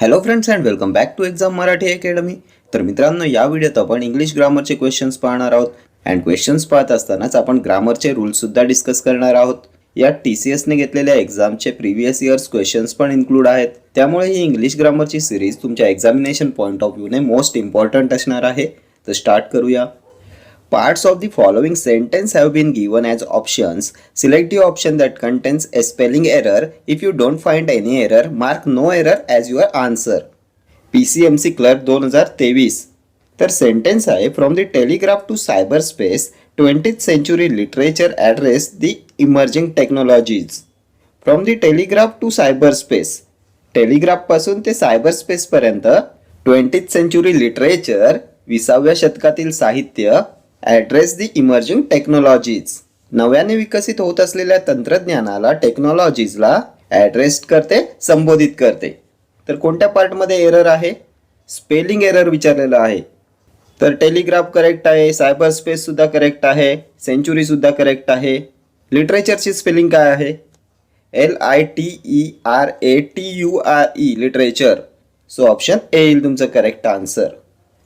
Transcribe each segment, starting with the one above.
Hello friends and welcome back to exam Marathi academy. तर मित्रांनो, या व्हिडिओत आपण इंग्लिश ग्रामरचे क्वेश्चन्स पाहणार आहोत. अँड क्वेश्चन्स पाहत असतानाच आपण ग्रामरचे रूल्स सुद्धा डिस्कस करणार आहोत. यात TCSने घेतलेल्या एक्झामचे प्रिव्हियस इयर्स क्वेश्चन्स पण इन्क्लूड आहेत. त्यामुळे ही इंग्लिश ग्रामरची सिरीज तुमच्या एक्झामिनेशन पॉईंट ऑफ व्ह्यूने मोस्ट इम्पॉर्टंट असणार आहे. तर स्टार्ट करूया. Parts of the following sentence have been given as options. Select the option that contains a spelling error. If you don't find any error, mark no error as your answer. PCMC Clerk 2023. तर sentence आहे, from the telegraph to cyber space 20th century literature addressed the emerging technologies. From the telegraph to cyber space, telegraph पासून ते cyber space पर्यंत 20th century literature, 20व्या शतकातील साहित्य, address दी emerging technologies, नव्याने विकसित होत असलेल्या तंत्रज्ञानाला, टेक्नॉलॉजीजला ॲड्रेस करते, संबोधित करते. तर कोणत्या पार्टमध्ये एरर आहे? स्पेलिंग एरर विचारलेलं आहे. तर टेलिग्राफ करेक्ट आहे, सायबर स्पेस सुद्धा करेक्ट आहे, सेंचुरी सुद्धा करेक्ट आहे. लिटरेचरची स्पेलिंग काय आहे? LITERATURE, literature. So option A येईल तुमचं करेक्ट आन्सर.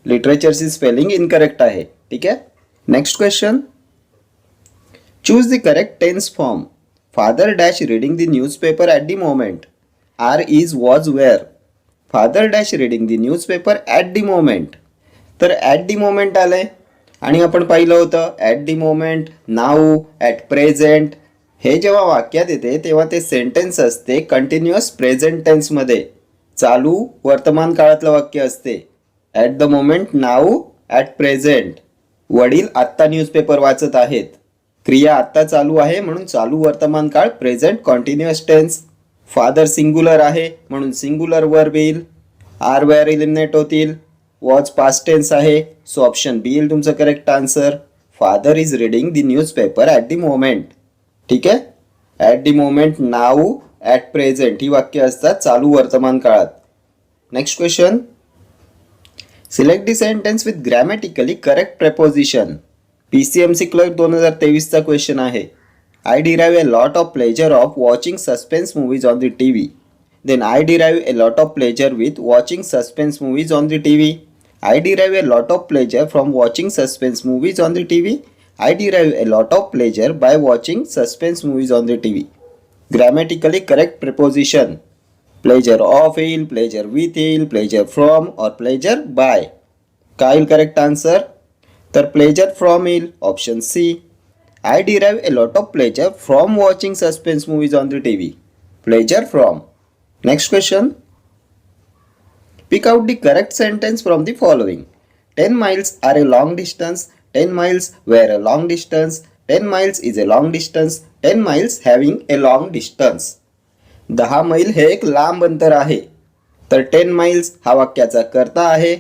लिटरेचरची स्पेलिंग इनकरेक्ट आहे. ठीक आहे. Next question. Choose the correct tense form. Father dash reading the newspaper at the moment. Are is was were. Father dash reading the newspaper at the moment. तर at the moment आलंय आणि आपण पाहिलं होतं at the moment, now, at present. हे जेव्हा वाक्यात येते तेव्हा ते सेंटेन्स असते कंटिन्युअस प्रेझेंट टेन्समध्ये. चालू वर्तमान काळातलं वाक्य असते. At the moment, now, at present. वडील आत्ता न्यूजपेपर वाचत आहेत. क्रिया आत्ता चालू आहे म्हणून चालू वर्तमान काळ, present continuous tense. Father singular आहे म्हणून सिंग्युलर वर्ब येईल. आर वेअर इलिमिनेट होतील. वॉज पास्ट टेन्स आहे. सो ऑप्शन बी येईल तुमचं correct answer. Father is reading the newspaper at the moment. ठीक आहे. At the moment, now, at present ही वाक्य असतात चालू वर्तमान काळात. Next question. Select the sentence with grammatically correct preposition. PCMC clerk 2023चा क्वेश्चन आहे. I derive a lot of pleasure of watching suspense movies on the TV. Then I derive a lot of pleasure with watching suspense movies on the TV. I derive a lot of pleasure from watching suspense movies on the TV. I derive a lot of pleasure by watching suspense movies on the TV. Grammatically correct preposition. Pleasure of येईल, pleasure with येईल, pleasure from और pleasure by. काय येईल correct answer? तर pleasure from येईल, option C. I derive a lot of pleasure from watching suspense movies on the TV. Pleasure from. Next question. Pick out the correct sentence from the following. 10 miles are a long distance. 10 miles were a long distance. 10 miles is a long distance. 10 miles having a long distance. 10 मैल हे एक लांब अंतर आहे. तर 10 miles हा वाक्याचा कर्ता आहे.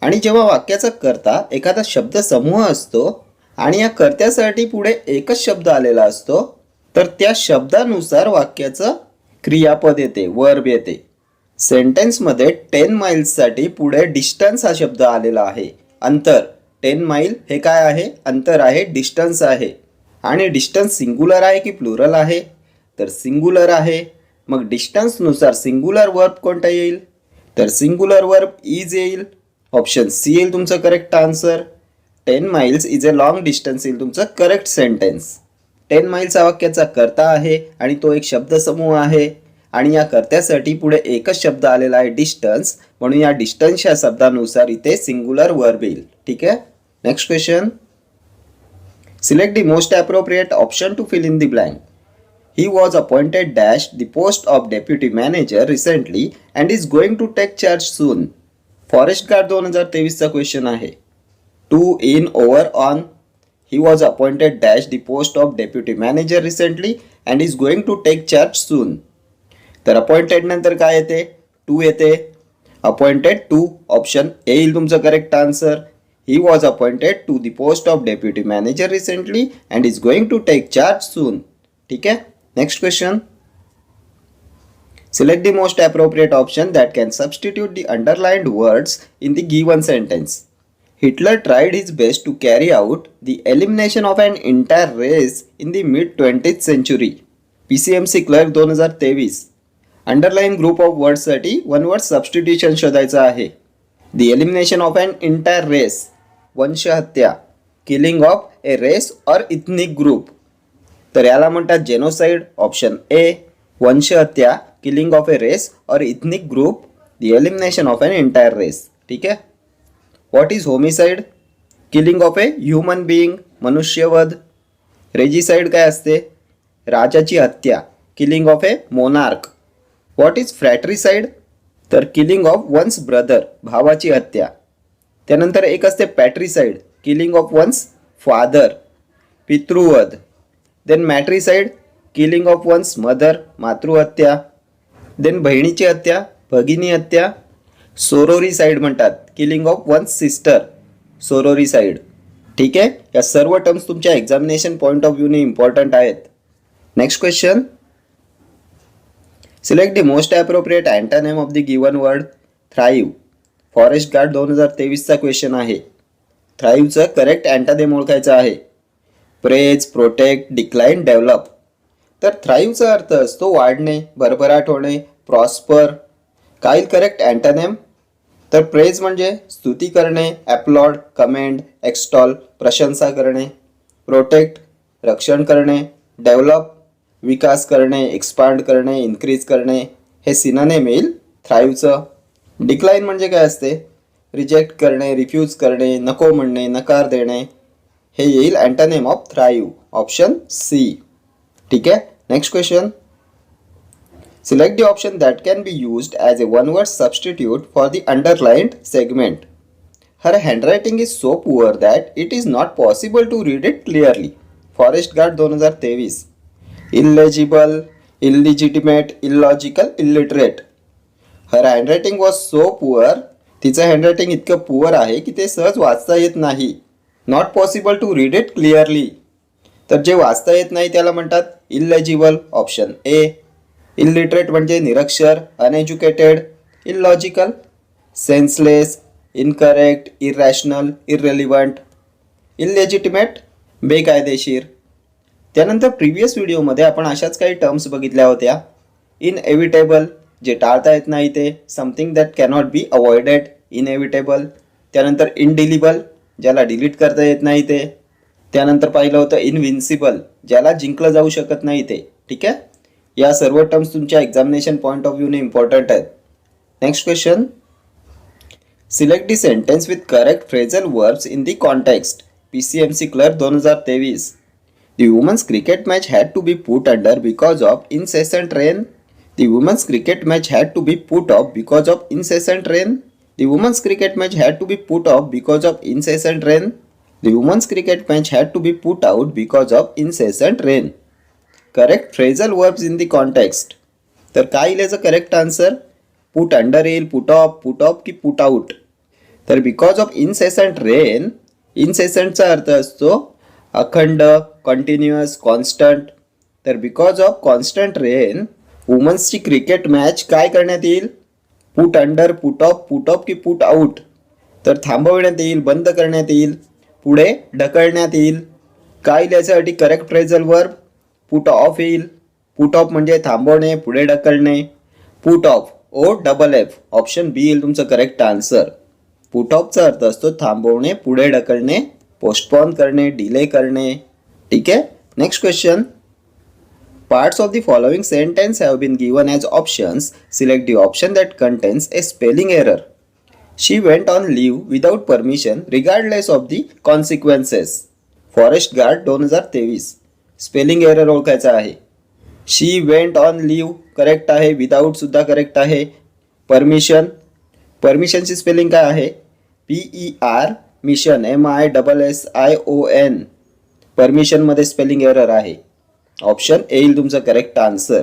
आणि जेव्हा वाक्याचा कर्ता एखादा शब्द समूह असतो आणि या कर्त्यासाठी पुढे एकच शब्द आलेला असतो, तर त्या शब्दानुसार वाक्याचं क्रियापद येते, वर्ब येते. सेंटेन्समध्ये 10 miles साठी पुढे डिस्टन्स हा शब्द आलेला आहे. अंतर. 10 mile हे काय आहे? अंतर आहे, डिस्टन्स आहे. आणि डिस्टन्स सिंग्युलर आहे की प्लुरल आहे? तर सिंग्युलर आहे. मग डिस्टन्सनुसार सिंग्युलर वर्ब कोणता येईल? तर सिंग्युलर वर्ब इज येईल. ऑप्शन सी येईल तुमचं correct answer. 10 miles is a long distance येईल तुमचं करेक्ट सेंटेन्स. 10 miles हा वाक्याचा कर्ता आहे आणि तो एक शब्दसमूह आहे आणि या कर्त्यासाठी पुढे एकच शब्द आलेला आहे, डिस्टन्स. म्हणून या डिस्टन्स या शब्दानुसार इथे सिंग्युलर वर्ब येईल. ठीक आहे. Next question. Select the most appropriate option to fill in the blank. He was appointed dash the post of deputy manager recently and is going to take charge soon. Forest guard 2023चा question आहे. To, in, over, on. He was appointed dash the post of deputy manager recently and is going to take charge soon. तर appointed नंतर काय येते? To येते. Appointed to, option A येईल तुमचं correct answer. He was appointed to the post of deputy manager recently and is going to take charge soon. ठीक आहे. Next question. Select the most appropriate option that can substitute the underlined words in the given sentence. Hitler tried his best to carry out the elimination of an entire race in the mid-20th century. PCMC Clerk 2023. Underline group of वर्ड्ससाठी one word substitution शोधायचं आहे. The elimination of an entire race, वंशहत्या, killing of a race or ethnic group. तर याला म्हणतात genocide. Option A वंशहत्या, killing of a race और ethnic group, the elimination of an entire race. ठीक आहे. What is homicide? Killing of a human being, मनुष्यवध. Regicide काय असते? राजाची हत्या, killing of a monarch. What is फ्रॅट्रिसाइड? तर किलिंग ऑफ वन्स ब्रदर, भावाची हत्या. त्यानंतर एक असते patricide, killing of one's father, पितृवध. Then matricide, killing of one's mother, मातृहत्या. देन बहिणीची हत्या, भगिनी हत्या. सोरोरीसाइड म्हणतात, killing of one's sister, sororicide. ठीक आहे. या सर्व टर्म्स तुमच्या एक्झामिनेशन पॉईंट ऑफ व्ह्यूने इम्पॉर्टंट आहेत. Next question. Select the most appropriate antonym of the given word. Thrive. Forest guard 2023चा क्वेश्चन आहे. थ्राईव्हचं करेक्ट अँटोनिम ओळखायचं आहे. Praise, protect, decline, develop. तर थ्राईव्हचा अर्थ असतो वाढणे, भरभराट होणे, प्रॉस्पर. काय करेक्ट अँटोनिम? तर प्रेज म्हणजे स्तुती करणे, ॲप्लॉड, कमेंड, एक्स्टॉल, प्रशंसा करणे. प्रोटेक्ट रक्षण करणे. डेव्हलप विकास करणे, एक्सपांड करणे, इन्क्रीज करणे. हे सिनोनिम येईल थ्राईव्हचं. डिक्लाइन म्हणजे काय असते? रिजेक्ट करणे, रिफ्यूज करणे, नको म्हणणे, नकार देणे. हे येईल antonym of thrive. Option C. ठीक आहे. Next question. Select the option that can be used as a one word substitute for the underlined segment. Her handwriting is so poor that it is not possible to read it clearly. Forest guard 2023. Illegible, illegitimate, illogical, illiterate. Her handwriting was so poor. तिचं handwriting इतकं poor आहे की ते सहज वाचता येत नाही. Not possible to read it clearly. तर जे वाचता येत नाही त्याला म्हणतात इल्लेजिबल. Option A. इलिटरेट म्हणजे निरक्षर, uneducated. Illogical senseless, incorrect, irrational, irrelevant. Illegitimate बेकायदेशीर. त्यानंतर प्रिव्हियस व्हिडिओमध्ये आपण अशाच काही टर्म्स बघितल्या होत्या. इनएव्हिटेबल जे टाळता येत नाही ते, something that cannot be avoided, inevitable. त्यानंतर इनडिलिबल ज्याला डिलीट करता येत नाही ते. त्यानंतर पाहिलं होतं इनविन्सिबल ज्याला जिंकलं जाऊ शकत नाही ते. ठीक आहे. या सर्व टर्म्स तुमच्या एक्झामिनेशन पॉईंट ऑफ व्ह्यूने इम्पॉर्टंट आहेत. Next question. Select the sentence with correct phrasal verbs in the context. PCMC clerk 2023. The women's cricket match had to be put under because of incessant rain. The women's cricket match had to be put off because of incessant rain. The women's cricket match had to be put off because of incessant rain. The women's cricket match had to be put out because of incessant rain. Correct phrasal verbs in the context. तर काय येईल याचं correct answer? Put under येईल, put off की put out. तर because of incessant rain, इनसेसंटचा अर्थ असतो अखंड, कंटिन्युअस, कॉन्स्टंट. तर बिकॉज ऑफ कॉन्स्टंट रेन वुमन्सची क्रिकेट मॅच काय करण्यात येईल? पुट अंडर, पुट ऑफ की पुट आउट. तर थांबवण्यात येईल, बंद करण्यात येईल, पुढे ढकलण्यात येईल. काय याच्यासाठी correct phrasal verb? Put off येईल. पुट ऑफ म्हणजे थांबवणे, पुढे ढकलणे. Put off OFF. Option B येईल तुमचं करेक्ट आन्सर. पुट ऑफचा अर्थ असतो थांबवणे, पुढे ढकलणे, पोस्टपोन करणे, डिले करणे. ठीक आहे. Next question. Parts of the following sentence have been given as options. Select the option that contains a spelling error. She went on leave without permission regardless of the consequences. Forest Guard 2023. Spelling error ओळखायचा आहे. She went on leave correct आहे, without सुद्धा correct आहे. परमिशनची spelling काय आहे? PER mission, MISSION. परमिशनमध्ये spelling error आहे. ऑप्शन ए येईल तुमचं करेक्ट आन्सर.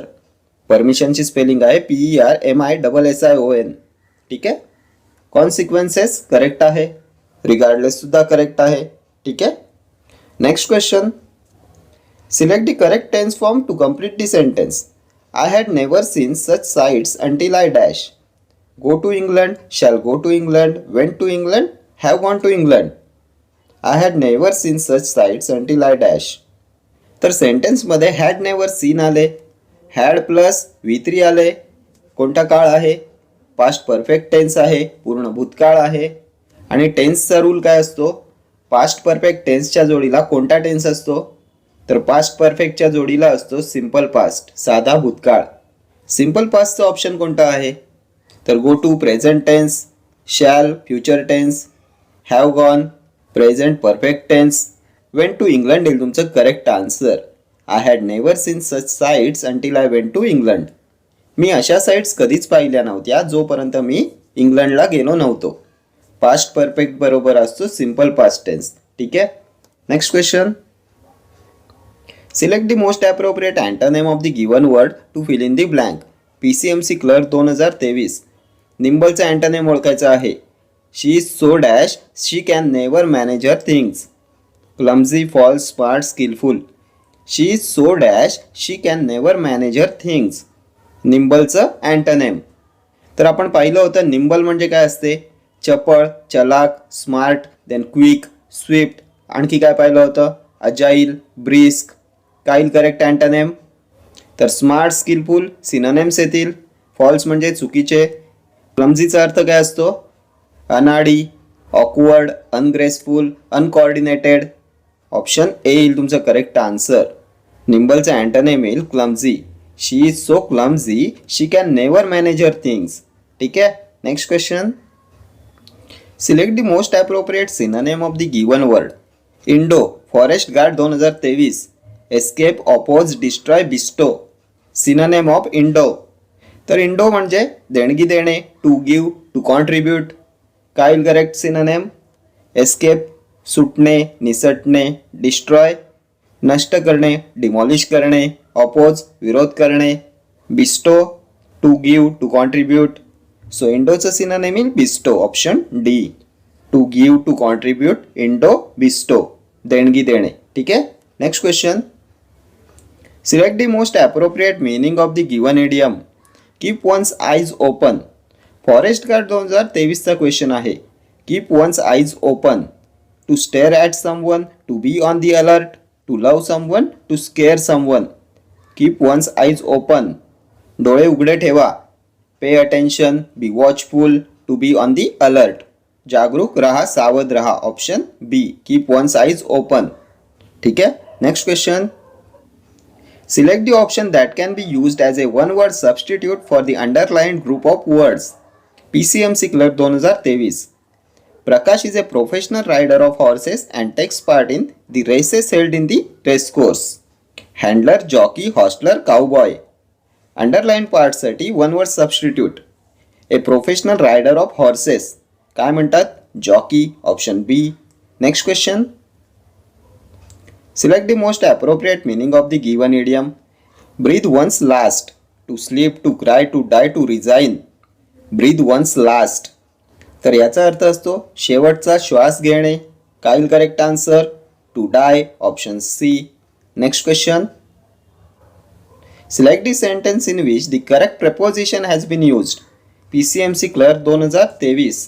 परमिशनची स्पेलिंग आहे PER MISSION. ठीक आहे. कॉन्सिक्वेन्सेस करेक्ट आहे. रिगार्डलेस सुद्धा करेक्ट आहे. ठीक आहे. Next question. Select the correct tense form to complete the sentence. I had never seen such sights until I dash. Go to England, shall go to England, went to England, have gone to England. I had never seen such sights until I dash. तर सेंटेन्समध्ये had never seen आले, had plus V3 आले, कोणता काळ आहे? Past perfect tense आहे, पूर्ण भूतकाळ आहे. आणि टेन्सचा रूल काय असतो? पास्ट परफेक्ट टेन्सच्या जोडीला कोणता टेन्स असतो? तर पास्ट परफेक्टच्या जोडीला असतो सिम्पल पास्ट, साधा भूतकाळ. सिम्पल पास्टचा ऑप्शन कोणता आहे? तर go to present tense, shall future tense, have gone present perfect tense, went to England येईल तुमचं correct answer. I had never seen such sights until I went to England. मी अशा sights कधीच पाहिल्या नव्हत्या जोपर्यंत मी इंग्लंडला गेलो नव्हतो. पास्ट परफेक्ट बरोबर असतो सिम्पल पास्ट टेन्स. ठीक आहे. Next question. Select the most appropriate antonym of the given word to fill in the blank. PCMC clerk 2023. निम्बलचा अँटोनिम ओळखायचा आहे. She is so dash, she can never manage her things. Clumsy, false, smart, skilful. She is so dash, she can never manage her things. निम्बलचं antonym. तर आपण पाहिलं होतं nimble म्हणजे काय असते? चपळ, चलाक, स्मार्ट, देन क्विक, स्विफ्ट. आणखी काय पाहिलं होतं? Agile, brisk. काय येईल करेक्ट अँटोनिम? तर स्मार्ट, स्किलफुल सिनोनिम्स येतील. फॉल्स म्हणजे चुकीचे. क्लमझीचा अर्थ काय असतो? अनाडी, ऑकवर्ड, अनग्रेसफुल, अनकॉर्डिनेटेड. ऑप्शन ए येईल तुमचं करेक्ट आन्सर. निम्बलचा अँटोनिम येईल clumsy. She is so clumsy, she can never manage her things. ठीक आहे. Next question. Select the most appropriate synonym of the given word. Endow, forest guard 2023. Escape, oppose, destroy, bestow. Synonym of endow. तर endow म्हणजे देणगी देणे, to give, to contribute. काय येईल correct synonym? Escape सुटणे, निसटणे, डिस्ट्रॉय नष्ट करणे, डिमॉलिश करणे, ऑपोज विरोध करणे, bestow to give, to contribute. So इंडोचं synonym येईल bestow. Option D. To give, to contribute, endow, bestow देणगी देणे. ठीक आहे. Next question. Select the most appropriate meaning of the given idiom. Keep one's eyes open. Forest guard 2023चा question आहे. Keep one's eyes open. To stare at someone, to be on the alert, to love someone, to scare someone. Keep one's eyes open. डोळे उघडे ठेवा. Pay attention, be watchful, to be on the alert. जागरूक रहा, सावध रहा. Option B. Keep one's eyes open. ठीक आहे. Next question. Select the option that can be used as a one word substitute for the underlined group of words. PCMC clerk 2023. Prakash is a professional rider of horses and takes part in the races held in the race course. Handler, jockey, hostler, cowboy. Underlined पार्टसाठी one word substitute. A professional rider of horses. काय म्हणतात? Jockey. Option B. Next question. Select the most appropriate meaning of the given idiom. Breathe one's last. To sleep, to cry, to die, to resign. Breathe one's last. तर याचा अर्थ असतो शेवटचा श्वास घेणे. काय येईल correct answer? To die. Option C. Next question. Select the sentence in which the correct preposition has bin used. PCMC clerk 2023.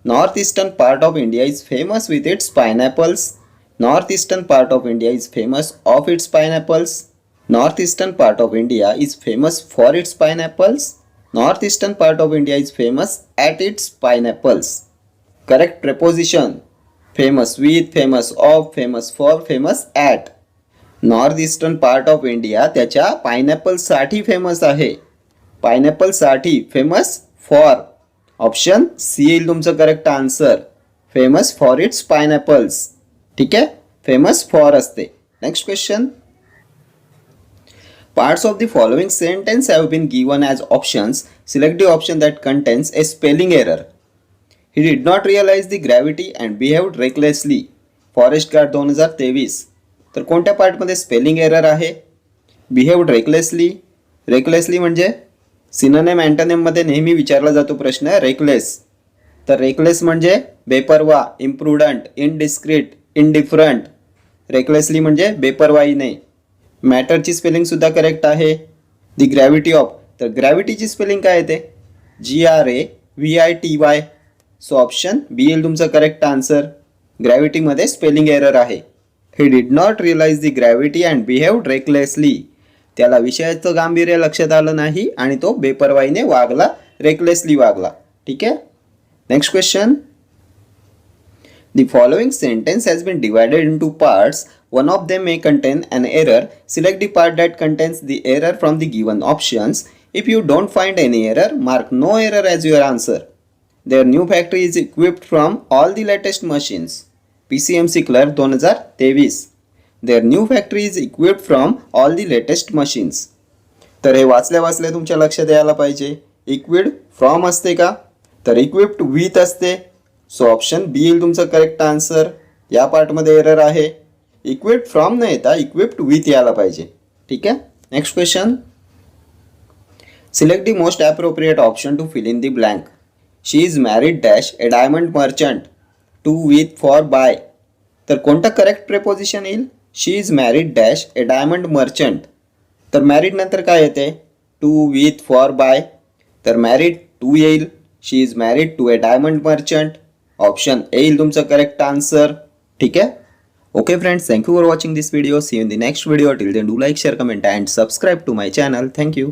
North eastern part of India is famous with its pineapples. North eastern part of India is famous of its pineapples. North eastern part of India is famous for its pineapples. North eastern part of India is famous at its pineapples. Correct preposition. Famous with, famous of, famous for, famous at. North eastern part of India त्याच्या पायनॅपलसाठी famous आहे. पायनॅपलसाठी famous for. Option C येईल तुमचं correct answer. Famous for its pineapples. ठीक आहे. Famous for असते. Next question. Parts of the following sentence have been given as options. Select the option that contains a spelling error. He did not realize the gravity and behaved recklessly. Forest Guard 2023. तर कोणत्या पार्टमध्ये spelling error आहे? Behaved recklessly. Recklessly म्हणजे synonym अँटोनिममध्ये नेहमी विचारला जातो प्रश्न reckless. तर रेकलेस म्हणजे बेपरवा, इम्प्रुडंट, इनडिस्क्रीट, इनडिफरंट. रेकलेसली म्हणजे बेपरवाईने. मॅटरची स्पेलिंगसुद्धा करेक्ट आहे. दी ग्रॅव्हिटी ऑफ. तर ग्रॅव्हिटीची स्पेलिंग काय येते? GRAVITY. सो ऑप्शन बी येईल तुमचं करेक्ट आन्सर. ग्रॅव्हिटीमध्ये स्पेलिंग एरर आहे. He did not realise the gravity and behaved recklessly. त्याला विषयाचं गांभीर्य लक्षात आलं नाही आणि तो बेपरवाईने वागला, रेकलेसली वागला. ठीक आहे. Next question. The following sentence has been divided into parts. One of them may contain an error. Select the part that contains the error from the given options. If you don't find any error, mark no error as your answer. Their new factory is equipped from all the latest machines. PCMC Clerk 2023. Their new factory is equipped from all the latest machines. तर हे वाचल्या तुमच्या लक्षात यायला पाहिजे. इक्विड from असते का, तर इक्विप्ड विथ असते. सो ऑप्शन बी येईल तुमचं करेक्ट आन्सर. या पार्टमध्ये एरर आहे. इक्विप्ड फ्रॉम न येता इक्विप्ड विथ यायला पाहिजे. ठीक आहे. Next question. Select the most appropriate option to fill in the blank. She is married dash a diamond merchant to with for by. तर कोणतं करेक्ट प्रेपोजिशन येईल. She is married dash a diamond merchant. तर married नंतर काय येते, to with for by. तर married to येईल. She is married to a diamond merchant. Option A येईल तुमचं करेक्ट आन्सर. ठीक आहे. Okay friends, thank you for watching this video. See you in the next video. Till then do like, share, comment and subscribe to my channel. Thank you.